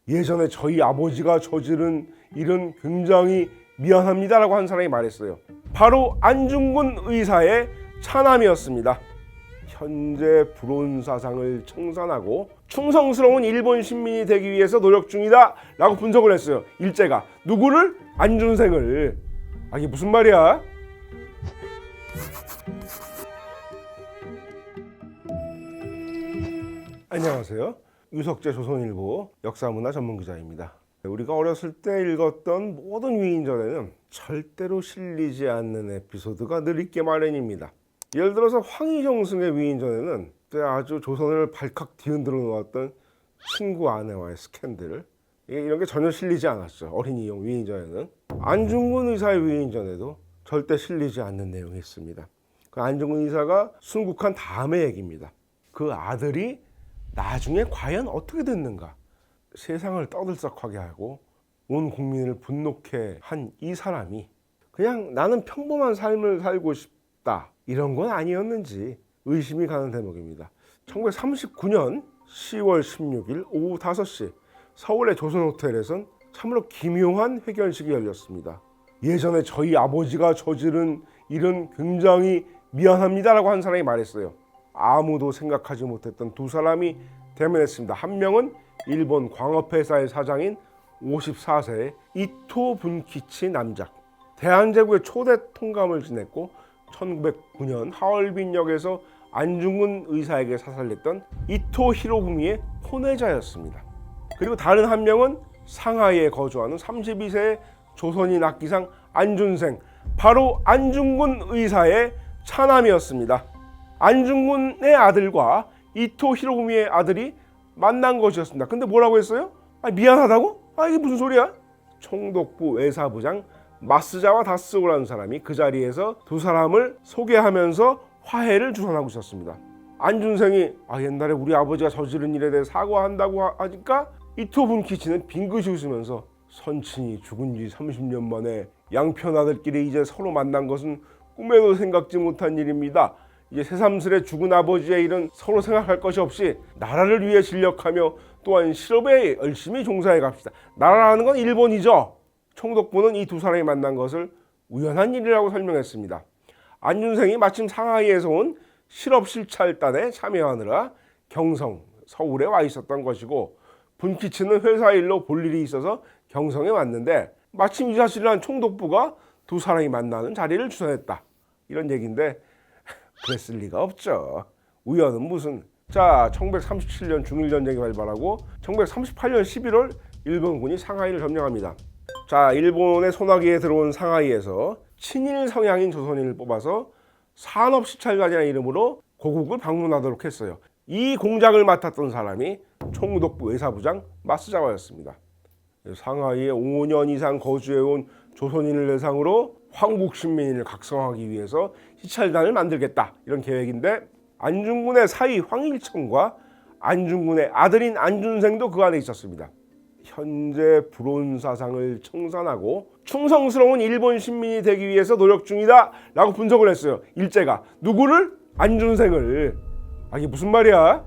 예전에 저희 아버지가 저지른 일은 굉장히 미안합니다라고 한 사람이 말했어요. 바로 안중근 의사의 차남이었습니다. 현재 불온사상을 청산하고 충성스러운 일본 시민이 되기 위해서 노력 중이다 라고 분석을 했어요. 일제가 누구를? 안준생을. 이게 무슨 말이야? 안녕하세요. 유석재 조선일보 역사문화 전문기자입니다. 우리가 어렸을 때 읽었던 모든 위인전에는 절대로 실리지 않는 에피소드가 늘 있게 마련입니다. 예를 들어서 황희정승의 위인전에는 그때 아주 조선을 발칵 뒤흔들어 놓았던 친구 아내와의 스캔들, 이런 게 전혀 실리지 않았죠. 어린이용 위인전에는. 안중근 의사의 위인전에도 절대 실리지 않는 내용이 있습니다. 그 안중근 의사가 순국한 다음의 얘기입니다. 그 아들이 나중에 과연 어떻게 됐는가? 세상을 떠들썩하게 하고 온 국민을 분노케 한 이 사람이 그냥 나는 평범한 삶을 살고 싶다 이런 건 아니었는지 의심이 가는 대목입니다. 1939년 10월 16일 오후 5시 서울의 조선호텔에선 참으로 기묘한 회견식이 열렸습니다. 예전에 저희 아버지가 저지른 일은 굉장히 미안합니다라고 한 사람이 말했어요. 아무도 생각하지 못했던 두 사람이 대면했습니다. 한 명은 일본 광업회사의 사장인 54세의 이토 분키치 남작. 대한제국의 초대 통감을 지냈고 1909년 하얼빈역에서 안중근 의사에게 사살됐던 이토 히로부미의 혼외자였습니다. 그리고 다른 한 명은 상하이에 거주하는 32세의 조선인 악기상 안준생, 바로 안중근 의사의 차남이었습니다. 안중근의 아들과 이토 히로부미의 아들이 만난 것이었습니다. 근데 뭐라고 했어요? 미안하다고? 이게 무슨 소리야? 총독부 외사부장 마스자와 다스오라는 사람이 그 자리에서 두 사람을 소개하면서 화해를 주선하고 있었습니다. 안준생이 옛날에 우리 아버지가 저지른 일에 대해 사과한다고 하니까 이토 분키치는 빙긋이 웃으면서 선친이 죽은 지 30년 만에 양편 아들끼리 이제 서로 만난 것은 꿈에도 생각지 못한 일입니다. 이제 새삼스레 죽은 아버지의 일은 서로 생각할 것이 없이 나라를 위해 진력하며 또한 실업에 열심히 종사해 갑시다. 나라라는 건 일본이죠. 총독부는 이 두 사람이 만난 것을 우연한 일이라고 설명했습니다. 안준생이 마침 상하이에서 온 실업실찰단에 참여하느라 경성, 서울에 와 있었던 것이고, 분키치는 회사 일로 볼 일이 있어서 경성에 왔는데 마침 이 사실을 한 총독부가 두 사람이 만나는 자리를 주선했다. 이런 얘기인데 그랬을 리가 없죠. 우연은 무슨. 자, 1937년 중일전쟁이 발발하고 1938년 11월 일본군이 상하이를 점령합니다. 자, 일본의 소나기에 들어온 상하이에서 친일 성향인 조선인을 뽑아서 산업시찰관이라는 이름으로 고국을 방문하도록 했어요. 이 공작을 맡았던 사람이 총독부 외사부장 마스자와였습니다. 상하이에 5년 이상 거주해온 조선인을 대상으로 황국 신민을 각성하기 위해서 시찰단을 만들겠다, 이런 계획인데, 안중근의 사위 황일천과 안중근의 아들인 안준생도 그 안에 있었습니다. 현재 불온사상을 청산하고 충성스러운 일본 시민이 되기 위해서 노력 중이다 라고 분석을 했어요. 일제가 누구를? 안준생을. 이게 무슨 말이야?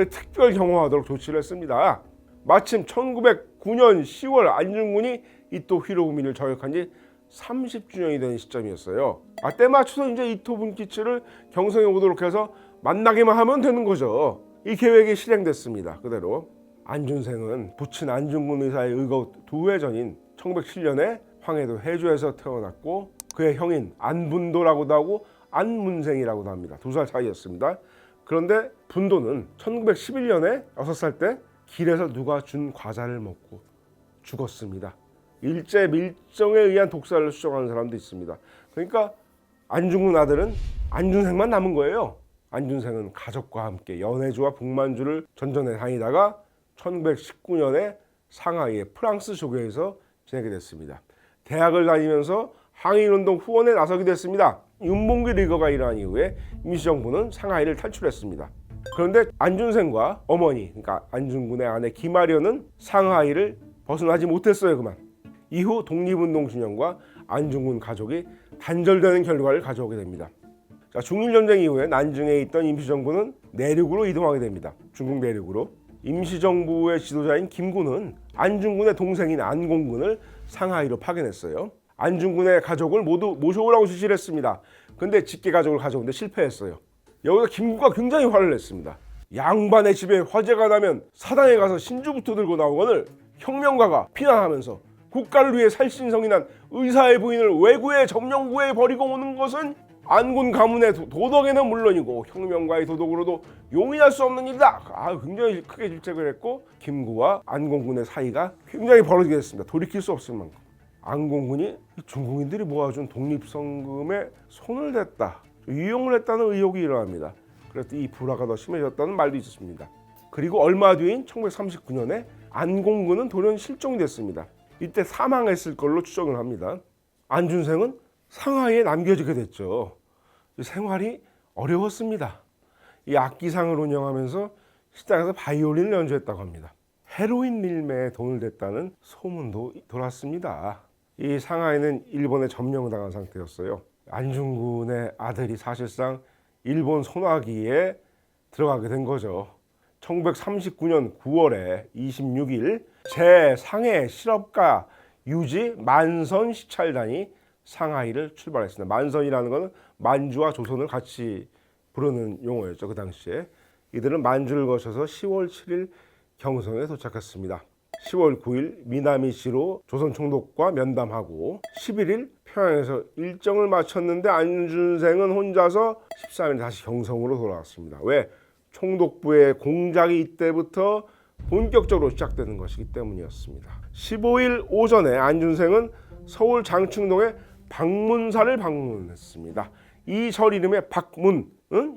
특별 경호하도록 조치를 했습니다. 마침 1909년 10월 안중근이 이토 히로부미를 저격한 지 30주년이 된 시점이었어요. 때 맞춰서 이제 이토 분키치를 경성에 오도록 해서 만나기만 하면 되는 거죠. 이 계획이 실행됐습니다. 그대로 안준생은 부친 안중근 의사의 의거 2회 전인 1907년에 황해도 해주에서 태어났고, 그의 형인 안분도라고도 하고 안문생이라고도 합니다. 2살 차이였습니다. 그런데 분도는 1911년에 6살 때 길에서 누가 준 과자를 먹고 죽었습니다. 일제 밀정에 의한 독살을 수정하는 사람도 있습니다. 그러니까 안중근 아들은 안준생만 남은 거예요. 안준생은 가족과 함께 연해주와 북만주를 전전해 다니다가 1919년에 상하이의 프랑스 조교에서 지내게 됐습니다. 대학을 다니면서 항일운동 후원에 나서게 됐습니다. 윤봉길 의거가 일어난 이후에 임시정부는 상하이를 탈출했습니다. 그런데 안준생과 어머니, 그러니까 안중근의 아내 김아련은 상하이를 벗어나지 못했어요. 그만. 이후 독립운동 진영과 안중근 가족이 단절되는 결과를 가져오게 됩니다. 자, 중일전쟁 이후에 난징에 있던 임시정부는 내륙으로 이동하게 됩니다. 중국 내륙으로. 임시정부의 지도자인 김구는 안중근의 동생인 안공근을 상하이로 파견했어요. 안중근의 가족을 모두 모셔오라고 지시를 했습니다. 근데 직계 가족을 가져오는데 실패했어요. 여기서 김구가 굉장히 화를 냈습니다. 양반의 집에 화재가 나면 사당에 가서 신주부터 들고 나오거늘 혁명가가 비난하면서 국가를 위해 살신성인한 의사의 부인을 외구의 점령구에 버리고 오는 것은 안군 가문의 도덕에는 물론이고 혁명가의 도덕으로도 용인할 수 없는 일이다. 굉장히 크게 질책을 했고 김구와 안공군의 사이가 굉장히 벌어지게 됐습니다. 돌이킬 수 없을 만큼. 안공군이 중국인들이 모아준 독립성금에 손을 댔다, 유용을 했다는 의혹이 일어납니다. 그래서 이 불화가 더 심해졌다는 말도 있었습니다. 그리고 얼마 뒤인 1939년에 안공군은 돌연 실종이 됐습니다. 이때 사망했을 걸로 추정을 합니다. 안준생은 상하이에 남겨지게 됐죠. 생활이 어려웠습니다. 이 악기상을 운영하면서 시장에서 바이올린을 연주했다고 합니다. 헤로인 밀매에 돈을 댔다는 소문도 돌았습니다. 이 상하이는 일본에 점령당한 상태였어요. 안중근의 아들이 사실상 일본 손아귀에 들어가게 된 거죠. 1939년 9월에 26일 제 상해 실업가 유지 만선 시찰단이 상하이를 출발했습니다. 만선이라는 것은 만주와 조선을 같이 부르는 용어였죠. 그 당시에 이들은 만주를 거쳐서 10월 7일 경성에 도착했습니다. 10월 9일 미나미시로 조선 총독과 면담하고 11일 평양에서 일정을 마쳤는데 안준생은 혼자서 13일 다시 경성으로 돌아왔습니다. 왜? 총독부의 공작이 이때부터 본격적으로 시작되는 것이기 때문이었습니다. 15일 오전에 안준생은 서울 장충동의 방문사를 방문했습니다. 이 절 이름의 박문,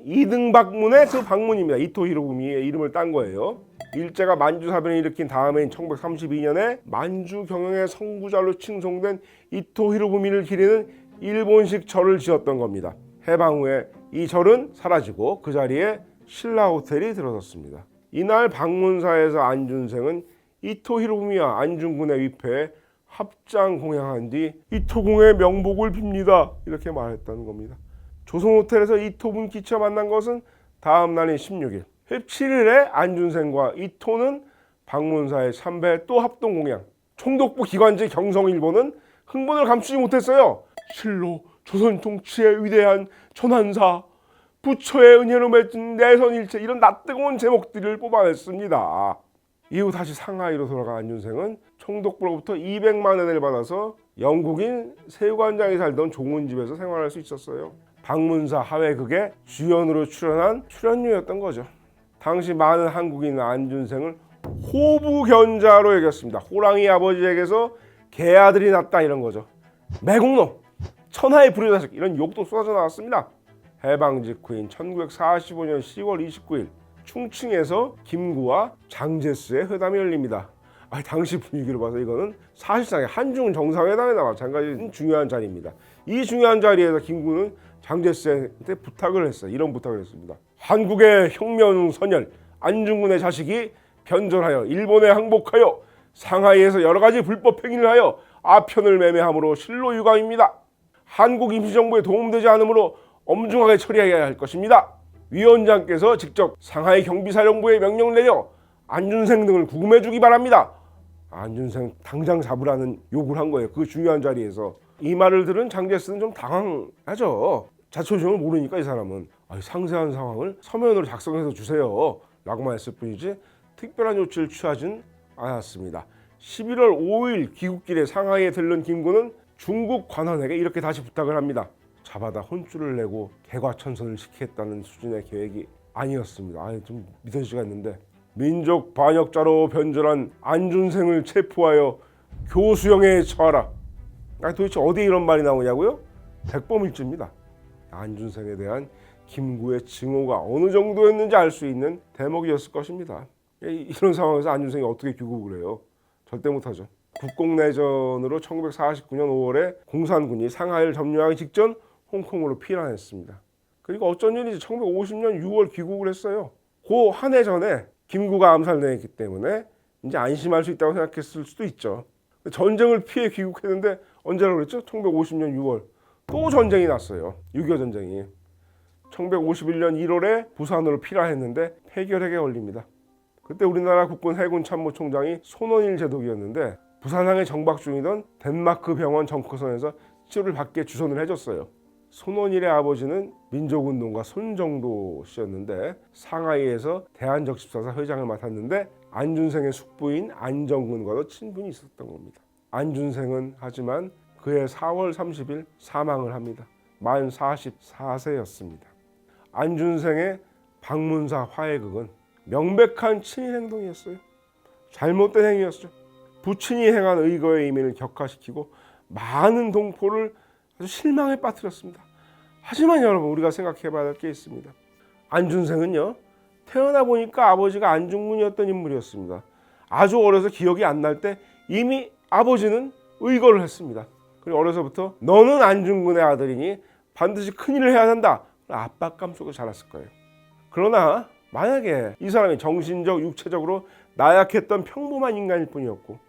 이등박문의 그 박문입니다. 이토 히로부미의 이름을 딴 거예요. 일제가 만주사변을 일으킨 다음해인 1932년에 만주 경영의 선구자로 칭송된 이토 히로부미를 기리는 일본식 절을 지었던 겁니다. 해방 후에 이 절은 사라지고 그 자리에 신라 호텔이 들어섰습니다. 이날 방문사에서 안준생은 이토 히로부미와 안중근의 위패에 합장 공양한 뒤 이토궁의 명복을 빕니다, 이렇게 말했다는 겁니다. 조선 호텔에서 이토분 기차 만난 것은 다음 날인 16일. 17일에 안준생과 이토는 방문사에 참배 또 합동 공양. 총독부 기관지 경성일보는 흥분을 감추지 못했어요. 실로 조선 통치의 위대한 전환사, 부처의 은혜로 맺은 내선일체, 이런 낯뜨거운 제목들을 뽑아냈습니다. 이후 다시 상하이로 돌아간 안준생은 총독부로부터 200만 엔을 받아서 영국인 세관장이 살던 좋은 집에서 생활할 수 있었어요. 방문사 하회극에 주연으로 출연한 출연료였던 거죠. 당시 많은 한국인은 안준생을 호부견자로 여겼습니다. 호랑이 아버지에게서 개아들이 났다, 이런 거죠. 매국노, 천하의 불효자식, 이런 욕도 쏟아져 나왔습니다. 해방 직후인 1945년 10월 29일 충칭에서 김구와 장제스의 회담이 열립니다. 당시 분위기로 봐서 이거는 사실상의 한중 정상회담에 마찬가지 중요한 자리입니다. 이 중요한 자리에서 김구는 장제스한테 부탁을 했어요. 이런 부탁을 했습니다. 한국의 혁명 선열 안중근의 자식이 변절하여 일본에 항복하여 상하이에서 여러 가지 불법 행위를 하여 아편을 매매함으로 실로 유감입니다. 한국 임시정부에 도움되지 않으므로 엄중하게 처리해야 할 것입니다. 위원장께서 직접 상하이 경비사령부에 명령을 내려 안준생 등을 구금해 주기 바랍니다. 안준생 당장 잡으라는 요구를 한 거예요. 그 중요한 자리에서. 이 말을 들은 장제스는 좀 당황하죠. 자초지종을 모르니까 이 사람은 상세한 상황을 서면으로 작성해서 주세요 라고만 했을 뿐이지 특별한 조치를 취하진 않았습니다. 11월 5일 귀국길에 상하이에 들른 김구는 중국 관원에게 이렇게 다시 부탁을 합니다. 잡아다 혼쭐을 내고 개과천선을 시키겠다는 수준의 계획이 아니었습니다. 좀 믿어지지가 않는데, 민족 반역자로 변절한 안준생을 체포하여 교수형에 처하라. 도대체 어디에 이런 말이 나오냐고요? 백범일주입니다. 안준생에 대한 김구의 증오가 어느 정도였는지 알 수 있는 대목이었을 것입니다. 이런 상황에서 안준생이 어떻게 귀국을 해요? 절대 못하죠. 국공내전으로 1949년 5월에 공산군이 상하이를 점령하기 직전 홍콩으로 피난했습니다. 그리고 어쩐 일인지 1950년 6월 귀국을 했어요. 그 한 해 전에 김구가 암살당했기 때문에 이제 안심할 수 있다고 생각했을 수도 있죠. 전쟁을 피해 귀국했는데 언제라고 그랬죠? 1950년 6월. 또 전쟁이 났어요. 6.25 전쟁이. 1951년 1월에 부산으로 피난했는데 폐결핵에 걸립니다. 그때 우리나라 국군 해군 참모총장이 손원일 제독이었는데 부산항에 정박 중이던 덴마크 병원 정크선에서 치료를 받게 주선을 해줬어요. 손원일의 아버지는 민족운동가 손정도 씨였는데 상하이에서 대한적십사사 회장을 맡았는데 안준생의 숙부인 안정근과도 친분이 있었던 겁니다. 안준생은 하지만 그해 4월 30일 사망을 합니다. 만 44세였습니다. 안준생의 방문사 화해극은 명백한 친일 행동이었어요. 잘못된 행위였죠. 부친이 행한 의거의 의미를 격화시키고 많은 동포를 아주 실망에 빠뜨렸습니다. 하지만 여러분, 우리가 생각해 봐야 할 게 있습니다. 안준생은요, 태어나 보니까 아버지가 안중근이었던 인물이었습니다. 아주 어려서 기억이 안 날 때 이미 아버지는 의거를 했습니다. 그리고 어려서부터 너는 안중근의 아들이니 반드시 큰일을 해야 한다, 압박감 속에 자랐을 거예요. 그러나 만약에 이 사람이 정신적, 육체적으로 나약했던 평범한 인간일 뿐이었고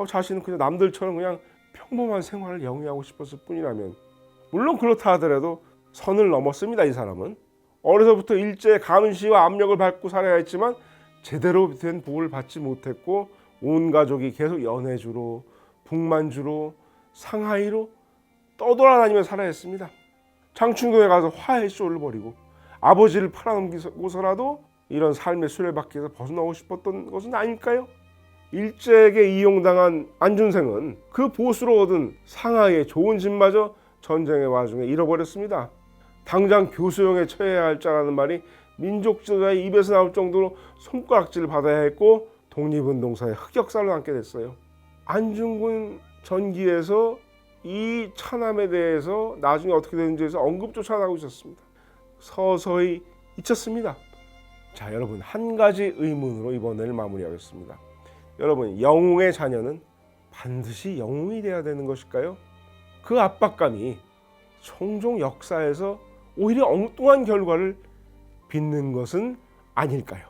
자신은 그냥 남들처럼 그냥 평범한 생활을 영위하고 싶었을 뿐이라면, 물론 그렇다 하더라도 선을 넘었습니다. 이 사람은 어려서부터 일제의 감시와 압력을 받고 살아야 했지만 제대로 된 보호를 받지 못했고 온 가족이 계속 연해주로, 북만주로, 상하이로 떠돌아다니며 살아야 했습니다. 장충동에 가서 화해쇼를 벌이고 아버지를 팔아넘기고서라도 이런 삶의 수레바퀴에서 벗어나고 싶었던 것은 아닐까요? 일제에게 이용당한 안준생은 그 보수로 얻은 상하이의 좋은 집마저 전쟁의 와중에 잃어버렸습니다. 당장 교수형에 처해야 할 자라는 말이 민족 지도자의 입에서 나올 정도로 손가락질을 받아야 했고 독립운동사의 흑역사를 남게 됐어요. 안중근 전기에서 이 차남에 대해서 나중에 어떻게 되는지에서 언급조차 안 하고 있었습니다. 서서히 잊혔습니다. 자, 여러분, 한 가지 의문으로 이번에를 마무리하겠습니다. 여러분, 영웅의 자녀는 반드시 영웅이 돼야 되는 것일까요? 그 압박감이 종종 역사에서 오히려 엉뚱한 결과를 빚는 것은 아닐까요?